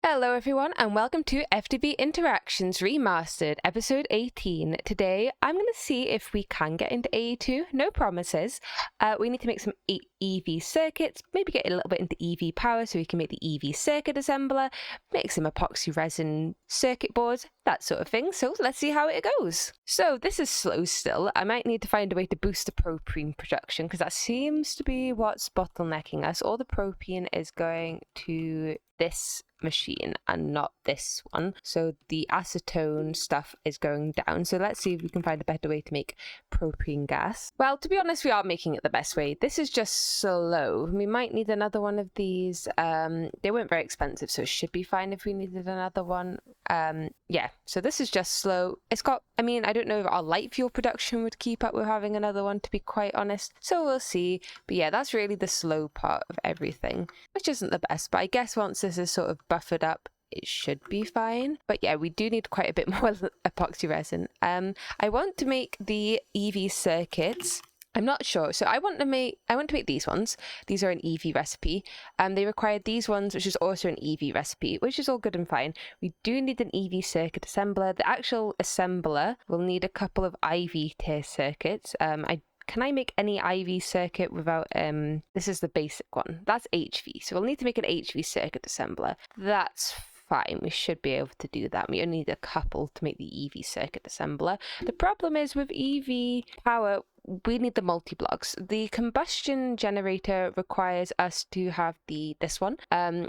Hello everyone and welcome to FTB Interactions Remastered, episode 18. Today I'm going to see if we can get into AE2, no promises. We need to make some EV circuits, maybe get a little bit into EV power so we can make the EV circuit assembler, make some epoxy resin circuit boards, that sort of thing. So let's see how it goes. So this is slow still. I might need to find a way to boost the propane production because that seems to be what's bottlenecking us. All the propane is going to this machine and not this one, so the acetone stuff is going down. So let's see if we can find a better way to make propane gas. Well, to be honest, we are making it the best way. This is just slow. We might need another one of these. They weren't very expensive, so it should be fine if we needed another one. Yeah, so this is just slow. It's got, I mean, I don't know if our light fuel production would keep up with having another one, to be quite honest, so we'll see. But yeah, that's really the slow part of everything, which isn't the best, but I guess once this is sort of buffered up, it should be fine. But yeah, we do need quite a bit more epoxy resin. I want to make the EV circuits. I'm not sure. So I want to make these ones. These are an EV recipe. They require these ones, which is also an EV recipe, which is all good and fine. We do need an EV circuit assembler. The actual assembler will need a couple of IV tier circuits. Can I make any IV circuit without, this is the basic one. That's HV. So we'll need to make an HV circuit assembler. That's fine. We should be able to do that. We only need a couple to make the EV circuit assembler. The problem is with EV power, we need the multi-blocks. The combustion generator requires us to have this one,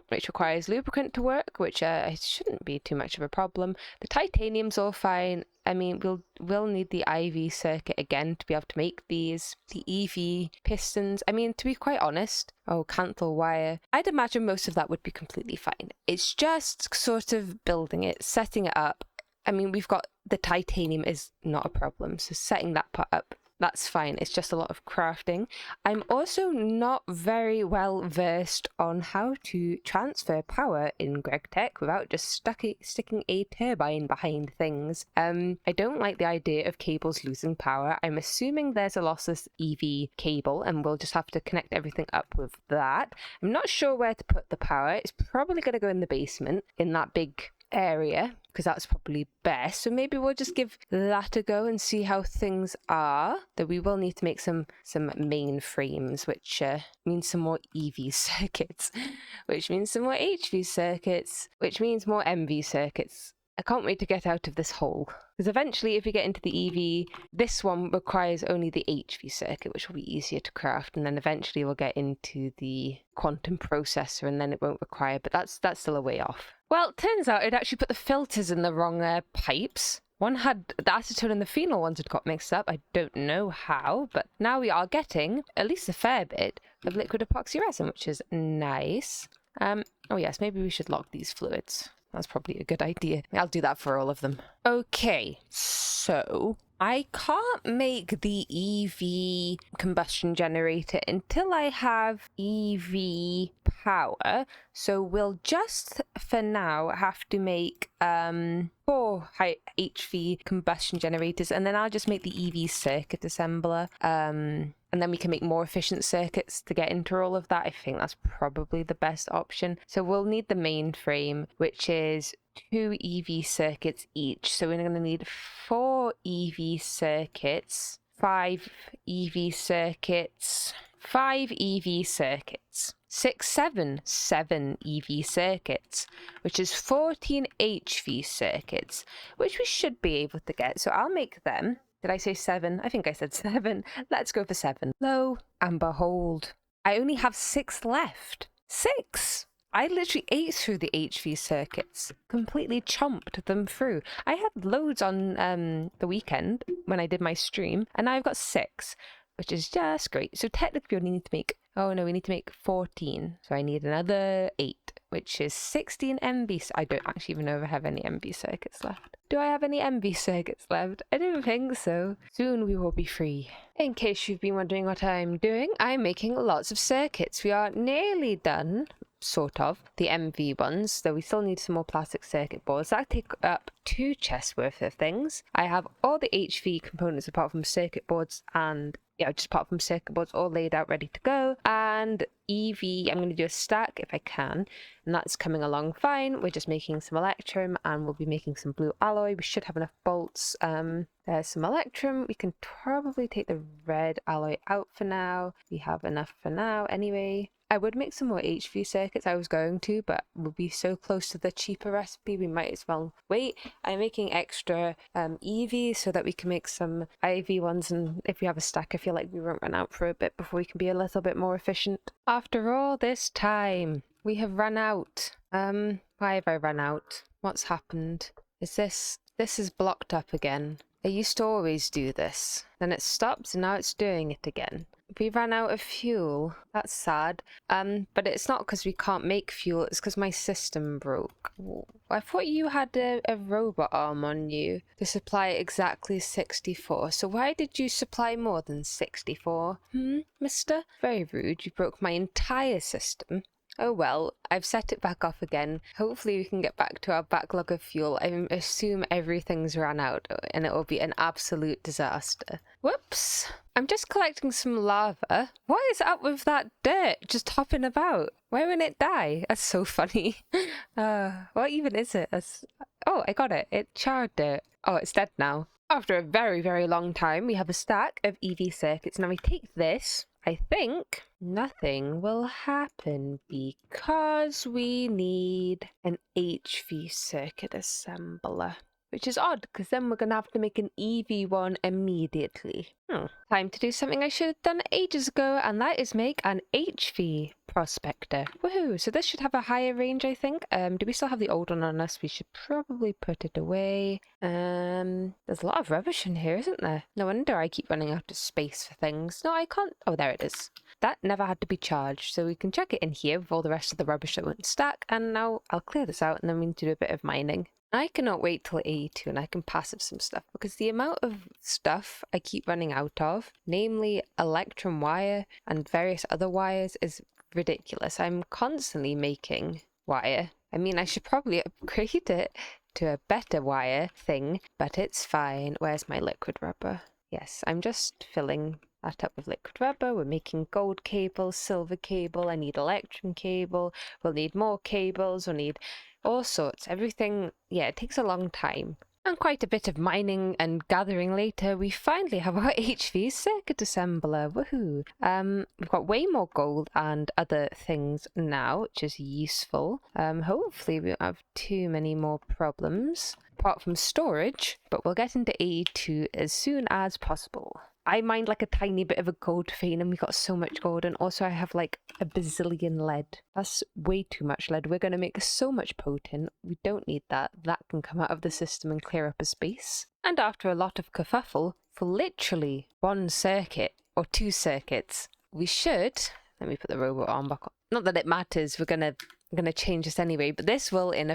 which requires lubricant to work, which it shouldn't be too much of a problem. The titanium's all fine. I mean, we'll need the IV circuit again to be able to make these. The EV pistons, I mean, to be quite honest, canthal wire, I'd imagine most of that would be completely fine. It's just sort of building it, setting it up. I mean, we've got the titanium is not a problem, so setting that part up, that's fine. It's just a lot of crafting. I'm also not very well versed on how to transfer power in GregTech without just sticking a turbine behind things. I don't like the idea of cables losing power. I'm assuming there's a lossless EV cable and we'll just have to connect everything up with that. I'm not sure where to put the power. It's probably going to go in the basement in that big area because that's probably best. So maybe we'll just give that a go and see how things are. Though we will need to make some main frames, which means some more EV circuits, which means some more HV circuits, which means more MV circuits. I can't wait to get out of this hole. Because eventually, if we get into the EV, this one requires only the HV circuit, which will be easier to craft. And then eventually we'll get into the quantum processor and then it won't require, but that's still a way off. Well, it turns out it actually put the filters in the wrong pipes. One had the acetone and the phenol ones had got mixed up. I don't know how, but now we are getting at least a fair bit of liquid epoxy resin, which is nice. Oh yes, maybe we should lock these fluids. That's probably a good idea. I'll do that for all of them. Okay, so I can't make the EV combustion generator until I have EV power. So we'll just, for now, have to make 4 HV combustion generators, and then I'll just make the EV circuit assembler. And then we can make more efficient circuits to get into all of that. I think that's probably the best option. So we'll need the main frame, which is 2 EV circuits each. So we're going to need 4 EV circuits, 5 EV circuits, 5 EV circuits, 7 EV circuits, which is 14 HV circuits, which we should be able to get. So I'll make them. Did I say 7? I think I said 7. Let's go for 7. Lo and behold, I only have 6 left. 6! I literally ate through the HV circuits, completely chomped them through. I had loads on the weekend when I did my stream, and now I've got 6, which is just great. So technically we only need to make, we need to make 14. So I need another 8, which is 16 MV. I don't actually even know if I have any MV circuits left. Do I have any MV circuits left? I don't think so. Soon we will be free. In case you've been wondering what I'm doing, I'm making lots of circuits. We are nearly done sort of, the MV ones, though we still need some more plastic circuit boards. That take up 2 chests worth of things. I have all the HV components apart from circuit boards and just apart from circuit boards all laid out ready to go. And EV, I'm going to do a stack if I can, and that's coming along fine. We're just making some electrum and we'll be making some blue alloy. We should have enough bolts. There's some electrum. We can probably take the red alloy out for now. We have enough for now anyway. I would make some more HV circuits, I was going to, but we'll be so close to the cheaper recipe, we might as well wait. I'm making extra EV so that we can make some IV ones, and if we have a stack, I feel like we won't run out for a bit before we can be a little bit more efficient. After all this time, we have run out. Why have I run out? What's happened? This is blocked up again. I used to always do this. Then it stopped and now it's doing it again. We ran out of fuel. That's sad. But it's not because we can't make fuel, it's because my system broke. I thought you had a robot arm on you to supply exactly 64. So why did you supply more than 64? Mister? Very rude. You broke my entire system. Oh well, I've set it back off again. Hopefully we can get back to our backlog of fuel. I assume everything's ran out and it will be an absolute disaster. Whoops! I'm just collecting some lava. What is up with that dirt just hopping about? Why won't it die? That's so funny. What even is it? Oh, I got it. It charred dirt. Oh, it's dead now. After a very, very long time, we have a stack of EV circuits. Now we take this. I think nothing will happen because we need an HV circuit assembler. Which is odd, because then we're going to have to make an EV one immediately. Time to do something I should have done ages ago, and that is make an HV prospector. Woohoo! So this should have a higher range, I think. Do we still have the old one on us? We should probably put it away. There's a lot of rubbish in here, isn't there? No wonder I keep running out of space for things. No, I can't. Oh, there it is. That never had to be charged, so we can check it in here with all the rest of the rubbish that won't stack. And now I'll clear this out, and then we need to do a bit of mining. I cannot wait till E2 and I can passive some stuff, because the amount of stuff I keep running out of, namely electrum wire and various other wires, is ridiculous. I'm constantly making wire. I mean, I should probably upgrade it to a better wire thing, but it's fine. Where's my liquid rubber? Yes, I'm just filling that up with liquid rubber. We're making gold cable, silver cable. I need electrum cable. We'll need more cables. We'll need all sorts. Everything, yeah, it takes a long time. And quite a bit of mining and gathering later, we finally have our HV circuit assembler. Woohoo! We've got way more gold and other things now, which is useful. Hopefully we won't have too many more problems, apart from storage, but we'll get into A2 as soon as possible. I mined like a tiny bit of a gold vein and we got so much gold, and also I have like a bazillion lead. That's way too much lead. We're going to make so much potent. We don't need that. That can come out of the system and clear up a space. And after a lot of kerfuffle, for literally 1 circuit or 2 circuits, we should... Let me put the robot arm back on. Not that it matters, we're gonna change this anyway, but this will, in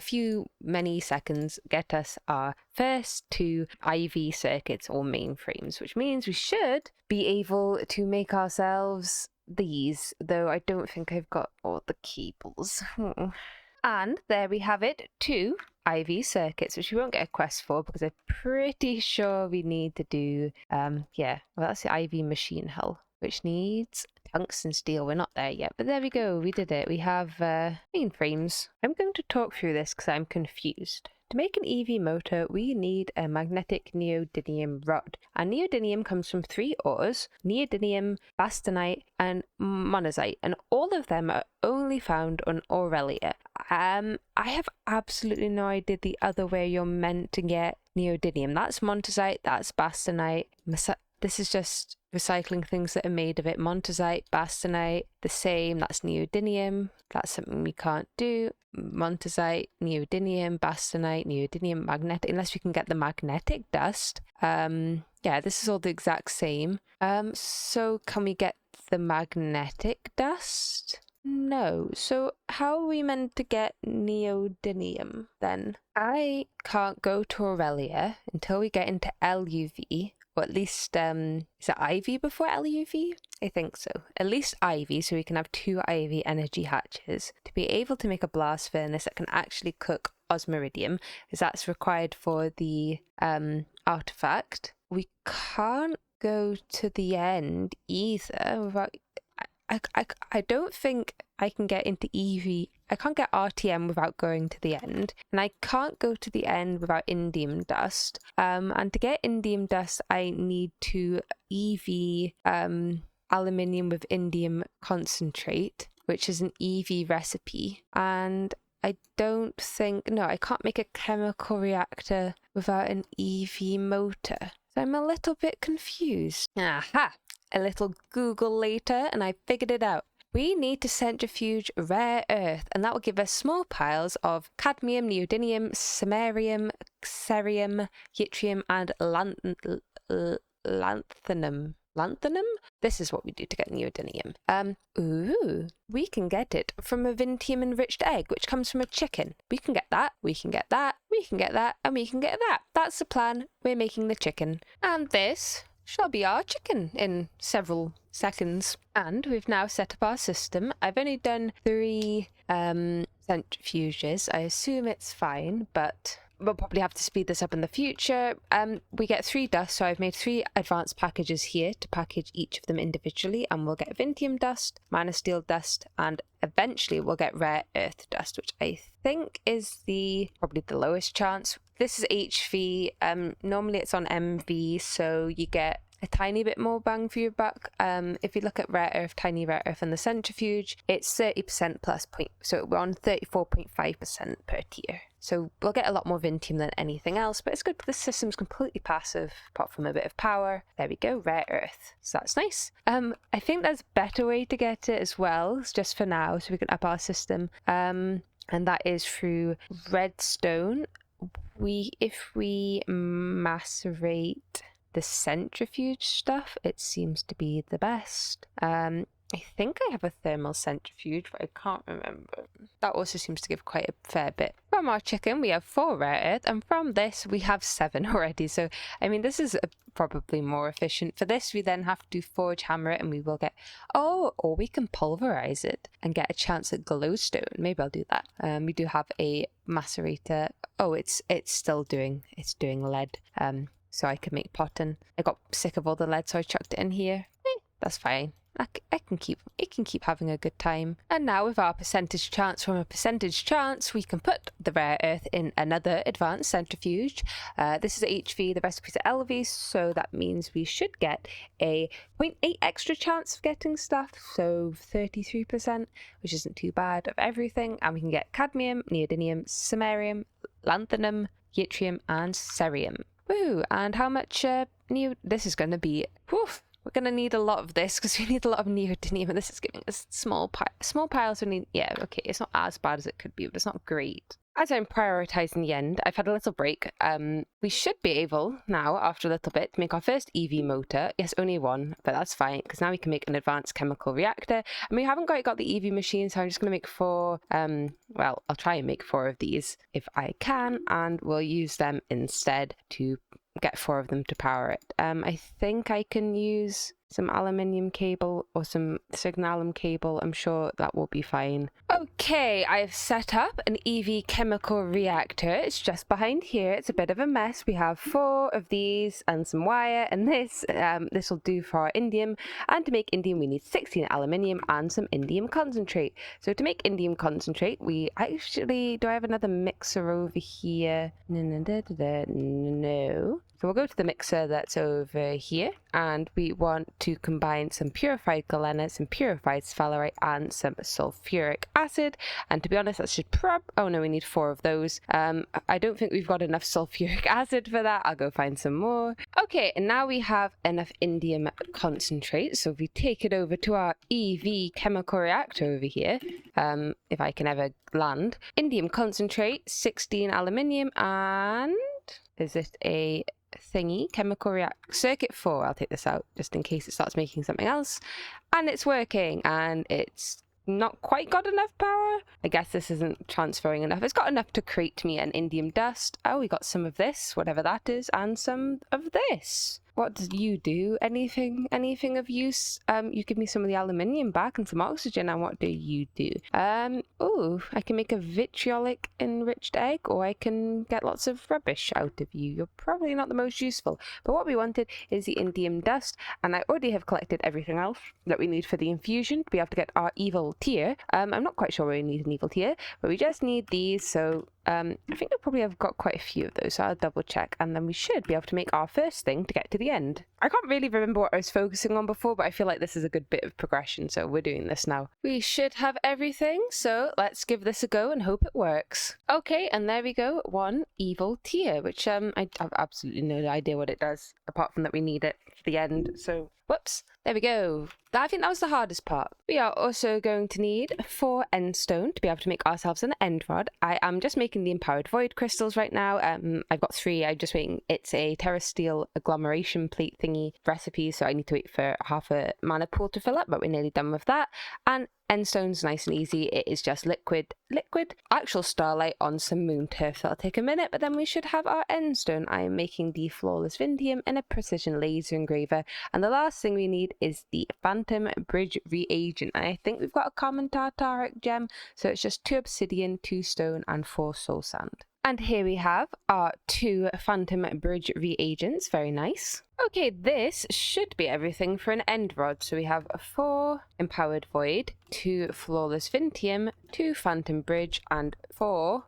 many seconds, get us our first 2 IV circuits or mainframes, which means we should be able to make ourselves these, though I don't think I've got all the cables. And there we have it, 2 IV circuits, which we won't get a quest for because I'm pretty sure we need to do, that's the IV machine hull, which needs tungsten steel. We're not there yet, but there we go. We did it. We have mainframes. I'm going to talk through this because I'm confused. To make an EV motor, we need a magnetic neodymium rod. And neodymium comes from 3 ores: neodymium, bastanite, and monazite. And all of them are only found on Aurelia. I have absolutely no idea the other way you're meant to get neodymium. That's montazite, that's bastanite. This is just recycling things that are made of it. Montazite, bastanite, the same. That's neodymium. That's something we can't do. Montazite, neodymium, bastanite, neodymium, magnetic. Unless we can get the magnetic dust. Yeah, this is all the exact same. So can we get the magnetic dust? No. So how are we meant to get neodymium then? I can't go to Aurelia until we get into LUV. or at least, is it Ivy before LUV? I think so. At least Ivy, so we can have 2 Ivy energy hatches to be able to make a blast furnace that can actually cook osmiridium, because that's required for the artifact. We can't go to the end either without... I don't think I can get into EV. I can't get RTM without going to the end, and I can't go to the end without indium dust. And to get indium dust, I need to EV aluminium with indium concentrate, which is an EV recipe. And I don't think... No, I can't make a chemical reactor without an EV motor. So I'm a little bit confused. Aha! A little Google later, and I figured it out. We need to centrifuge rare earth, and that will give us small piles of cadmium, neodymium, samarium, cerium, yttrium, and lanthanum. Lanthanum? This is what we do to get neodymium. Ooh, we can get it from a vintium enriched egg, which comes from a chicken. We can get that, we can get that, we can get that, and we can get that. That's the plan. We're making the chicken. And this shall be our chicken in several seconds. And we've now set up our system. I've only done 3 centrifuges. I assume it's fine, but we'll probably have to speed this up in the future. We get 3 dust, so I've made 3 advanced packages here to package each of them individually, and we'll get vintium dust, minor steel dust, and eventually we'll get rare earth dust, which I think is probably the lowest chance. This is HV. Normally it's on MV, so you get a tiny bit more bang for your buck. If you look at rare earth, tiny rare earth, and the centrifuge, it's 30% plus point. So we're on 34.5% per tier. So we'll get a lot more vintium than anything else, but it's good because the system's completely passive, apart from a bit of power. There we go, rare earth. So that's nice. I think there's a better way to get it as well, just for now, so we can up our system. And that is through redstone. If we macerate the centrifuge stuff, it seems to be the best. I think I have a thermal centrifuge, but I can't remember. That also seems to give quite a fair bit. From our chicken, we have 4 rare earth, and from this, we have 7 already. So, I mean, this is probably more efficient. For this, we then have to forge hammer it, and we will get... Oh, or we can pulverize it and get a chance at glowstone. Maybe I'll do that. We do have a macerator. Oh, it's still doing... It's doing lead. So I could make potten. I got sick of all the lead, so I chucked it in here. That's fine. It can keep having a good time. And now with our percentage chance, from a percentage chance, we can put the rare earth in another advanced centrifuge. This is HV, the recipe's at LV, so that means we should get a 0.8 extra chance of getting stuff, so 33%, which isn't too bad of everything. And we can get cadmium, neodymium, samarium, lanthanum, yttrium, and cerium. Woo! And how much this is going to be... Woof! We're going to need a lot of this because we need a lot of neodymium, and this is giving us small piles. We need... Yeah, okay, it's not as bad as it could be, but it's not great. As I'm prioritising the end, I've had a little break. We should be able now, after a little bit, to make our first EV motor. Yes, only 1, but that's fine, because now we can make an advanced chemical reactor. And we haven't quite got the EV machine, so I'm just going to make 4... well, I'll try and make 4 of these if I can, and we'll use them instead to get 4 of them to power it. I think I can use some aluminium cable or some signalum cable. I'm sure that will be fine. Okay, I've set up an EV chemical reactor. It's just behind here. It's a bit of a mess. We have 4 of these and some wire, and this will do for our indium. And to make indium, we need 16 aluminium and some indium concentrate. So to make indium concentrate, we actually... Do I have another mixer over here? No. So we'll go to the mixer that's over here, and we want to combine some purified galena, some purified sphalerite, and some sulfuric acid. And to be honest, that should oh no, we need 4 of those. I don't think we've got enough sulfuric acid for that. I'll go find some more. Okay, and now we have enough indium concentrate. So if we take it over to our EV chemical reactor over here, if I can ever land, indium concentrate, 16 aluminium, and is it a thingy? Chemical react circuit 4. I'll take this out just in case it starts making something else. And it's working, and it's not quite got enough power. I guess this isn't transferring enough. It's got enough to create me an indium dust. Oh, we got some of this, whatever that is, and some of this. what do you do? Anything of use? You give me some of the aluminium back and some oxygen, and what do you do? Oh, I can make a vitriolic enriched egg, or I can get lots of rubbish out of you. You're probably not the most useful, but what we wanted is the indium dust, and I already have collected everything else that we need for the infusion to be able to get our evil tier. I'm not quite sure where we need an evil tier, but we just need these, so I think we probably have got quite a few of those, so I'll double check, and then we should be able to make our first thing to get to the end. I can't really remember what I was focusing on before, but I feel like this is a good bit of progression, so we're doing this now. We should have everything, so let's give this a go and hope it works. Okay, and there we go, one evil tier, which I have absolutely no idea what it does, apart from that we need it for the end, so whoops, there we go. I think that was the hardest part. We are also going to need 4 end stone to be able to make ourselves an end rod. I am just making the empowered void crystals right now. I've got 3. I'm just waiting. It's a terrasteel agglomeration plate thingy recipe, so I need to wait for half a mana pool to fill up, but we're nearly done with that. And end stone's nice and easy. It is just liquid actual starlight on some moon turf. That'll take a minute, but then we should have our end stone. I am making the flawless indium in a precision laser engraver, and the last thing we need is the phantom bridge reagent. And I think we've got a common tartaric gem, so it's just 2 obsidian, 2 stone, and 4 soul sand. And here we have our 2 phantom bridge reagents. Very nice. Okay, this should be everything for an end rod. So we have 4 empowered void, 2 flawless vintium, 2 phantom bridge, and 4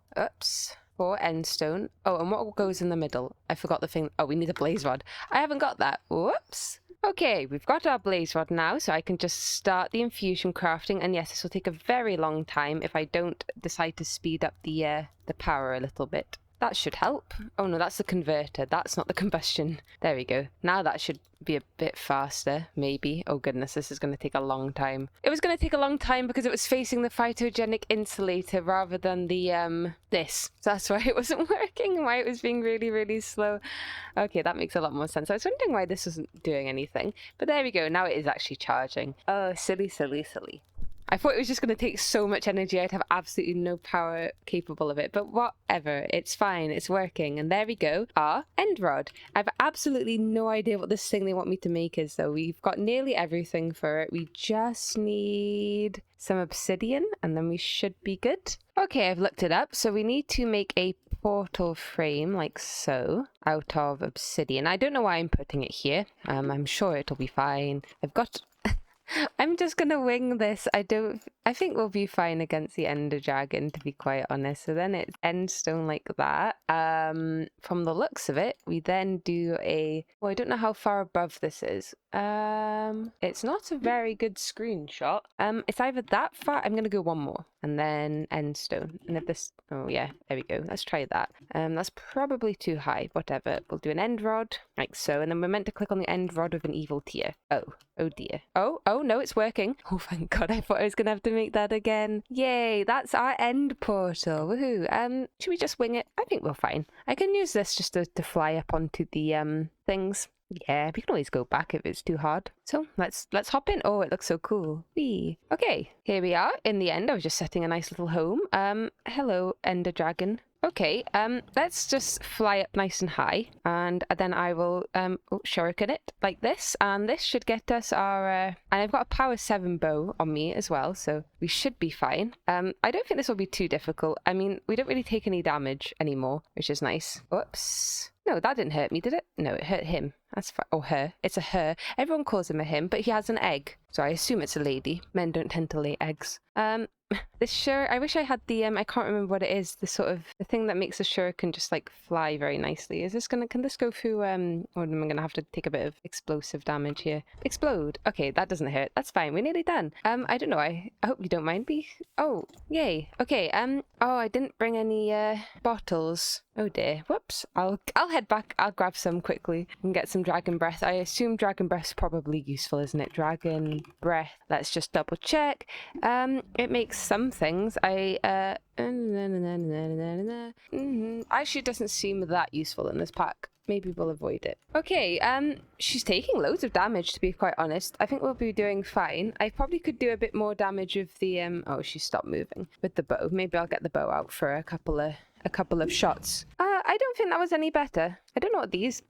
end stone. Oh, and what goes in the middle? I forgot the thing. Oh, we need a blaze rod. I haven't got that. Whoops. Okay, we've got our blaze rod now, so I can just start the infusion crafting, and yes, this will take a very long time if I don't decide to speed up the power a little bit. That should help. Oh no, that's the converter. That's not the combustion. There we go. Now that should be a bit faster, maybe. Oh goodness, this is going to take a long time. It was going to take a long time because it was facing the phytogenic insulator rather than the, this. So that's why it wasn't working, why it was being really, really slow. Okay, that makes a lot more sense. I was wondering why this wasn't doing anything. But there we go. Now it is actually charging. Oh, silly, silly, silly. I thought it was just going to take so much energy, I'd have absolutely no power capable of it, but whatever, it's fine, it's working, and there we go, our end rod. I have absolutely no idea what this thing they want me to make is, though. We've got nearly everything for it. We just need some obsidian, and then we should be good. Okay, I've looked it up, so we need to make a portal frame, like so, out of obsidian. I don't know why I'm putting it here. I'm sure it'll be fine. I'm just gonna wing this. I think we'll be fine against the ender dragon, to be quite honest. So then it's end stone like that. From the looks of it, we then do well, I don't know how far above this is. It's not a very good screenshot. It's either that far. I'm gonna go one more and then end stone. And if this, oh yeah, there we go. Let's try that. That's probably too high. Whatever. We'll do an end rod like so, and then we're meant to click on the end rod with an evil tier. Oh dear. Oh no, it's working. Oh thank God, I thought I was gonna have to make that again. Yay, that's our end portal. Woohoo. Should we just wing it? I think we're fine. I can use this just to fly up onto the things. Yeah, we can always go back if it's too hard. So let's hop in. Oh, it looks so cool. Whee. Okay, here we are. In the end, I was just setting a nice little home. Hello, Ender Dragon. Okay, let's just fly up nice and high, and then I will shuriken it like this, and this should get us our and I've got a power 7 bow on me as well, so we should be fine. I don't think this will be too difficult. I mean, we don't really take any damage anymore, which is nice. Whoops. No, that didn't hurt me, did it? No, it hurt him. That's fine. Or her. It's a her. Everyone calls him a him, but he has an egg. So I assume it's a lady. Men don't tend to lay eggs. This I wish I had the, I can't remember what it is, the sort of, the thing that makes the shuriken just like fly very nicely. Is this can this go through, or am I gonna have to take a bit of explosive damage here? Explode. Okay, that doesn't hurt. That's fine. We're nearly done. I don't know. I hope you don't mind me. Oh, yay. Okay, oh, I didn't bring any, bottles. Oh dear. Whoops. I'll head back. I'll grab some quickly and get some dragon breath. I assume dragon breath's probably useful, isn't it? Dragon breath. Let's just double check. It makes some things. Actually, it doesn't seem that useful in this pack. Maybe we'll avoid it. Okay, she's taking loads of damage, to be quite honest. I think we'll be doing fine. I probably could do a bit more damage with the, oh, she stopped moving with the bow. Maybe I'll get the bow out for a couple of shots. I don't think that was any better. I don't know what these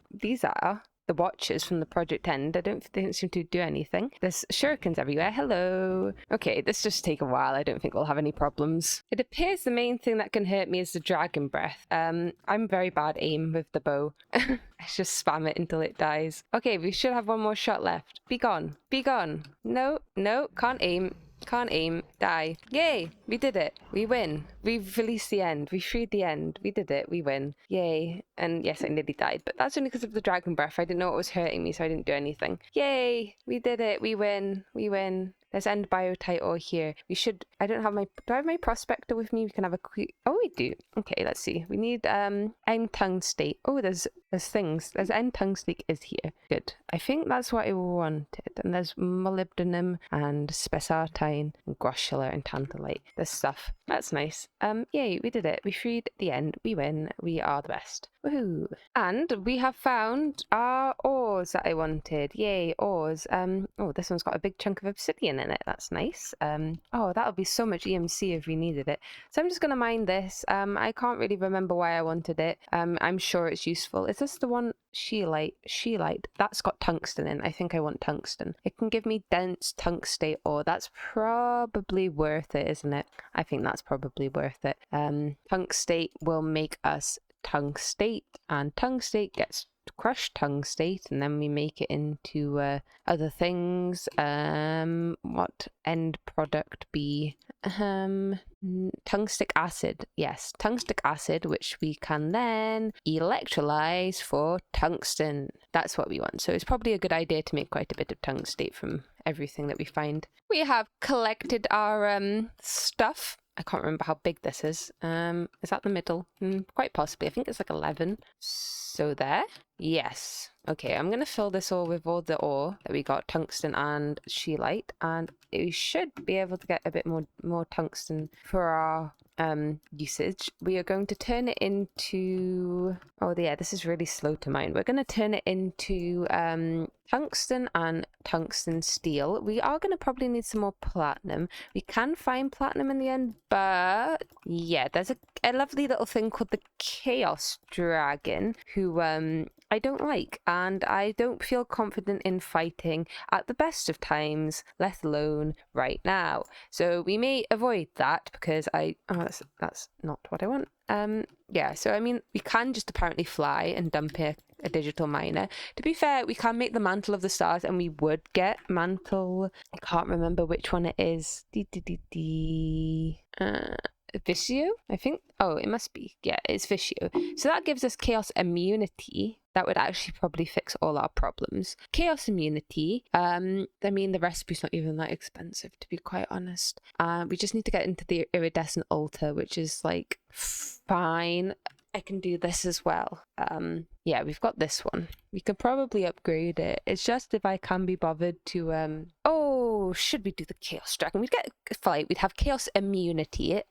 are. the watchers from the Project End. They don't seem to do anything. There's shurikens everywhere. Hello. Okay, this just take a while. I don't think we'll have any problems. It appears the main thing that can hurt me is the dragon breath. I'm very bad aim with the bow. I just spam it until it dies. Okay, we should have one more shot left. Be gone. Be gone. No, no, can't aim. Can't aim. Die. Yay! We did it. We win. We've released the end. We freed the end. We did it. We win. Yay. And yes, I nearly died, but that's only because of the dragon breath. I didn't know it was hurting me, so I didn't do anything. Yay! We did it. We win. We win. There's end biotite ore here. We should... I don't have my... Do I have my prospector with me? We can have a quick... Oh, we do. Okay, let's see. We need end tungstate. Oh, there's things. There's end tungstate is here. Good. I think that's what I wanted. And there's molybdenum and spessartine and groschula and tantalite. There's stuff. That's nice. Yay, we did it. We freed the end. We win. We are the best. Woohoo. And we have found our ores that I wanted. Yay, ores. Oh, this one's got a big chunk of obsidian in it. That's nice. Oh, that'll be so much EMC if we needed it. So I'm just going to mine this. I can't really remember why I wanted it. I'm sure it's useful. Is this the one? Scheelite. That's got tungsten in. I think I want tungsten. It can give me dense tungstate ore. That's probably worth it, isn't it? I think that's probably worth it. Tungstate will make us tungstate, and tungstate gets crushed tungstate, and then we make it into other things. What end product be? Tungstic acid. Yes, tungstic acid, which we can then electrolyze for tungsten. That's what we want. So it's probably a good idea to make quite a bit of tungstate from everything that we find. We have collected our stuff. I can't remember how big this is. Is that the middle? Quite possibly. I think it's like 11. So there. Yes. Okay, I'm going to fill this all with all the ore that we got, tungsten and scheelite, and we should be able to get a bit more tungsten for our usage. We are going to turn it into... Oh yeah, this is really slow to mine. We're going to turn it into tungsten and tungsten steel. We are going to probably need some more platinum. We can find platinum in the end, but yeah, there's a lovely little thing called the Chaos Dragon who I don't like, and I don't feel confident in fighting at the best of times, let alone right now. So we may avoid that because that's not what I want. Yeah, so I mean, we can just apparently fly and dump a digital miner. To be fair, we can make the Mantle of the Stars, and we would get Mantle. I can't remember which one it is. Visio, I think. Oh, it must be. Yeah, it's Visio. So that gives us Chaos Immunity. That would actually probably fix all our problems. Chaos Immunity. I mean, the recipe's not even that expensive, to be quite honest. We just need to get into the Iridescent Altar, which is like fine. I can do this as well. Yeah, we've got this one. We could probably upgrade it. It's just if I can be bothered to oh, should we do the Chaos Dragon? We'd get a fight. We'd have Chaos Immunity,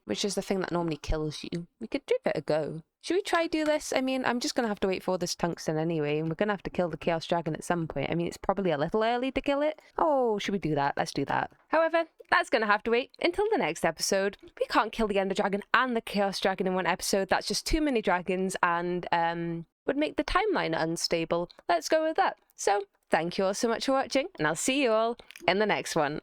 which is the thing that normally kills you. We could give it a go. Should we try do this? I mean, I'm just going to have to wait for all this tungsten anyway, and we're going to have to kill the Chaos Dragon at some point. I mean, it's probably a little early to kill it. Oh, should we do that? Let's do that. However, that's going to have to wait until the next episode. We can't kill the Ender Dragon and the Chaos Dragon in one episode. That's just too many dragons and would make the timeline unstable. Let's go with that. So, thank you all so much for watching, and I'll see you all in the next one.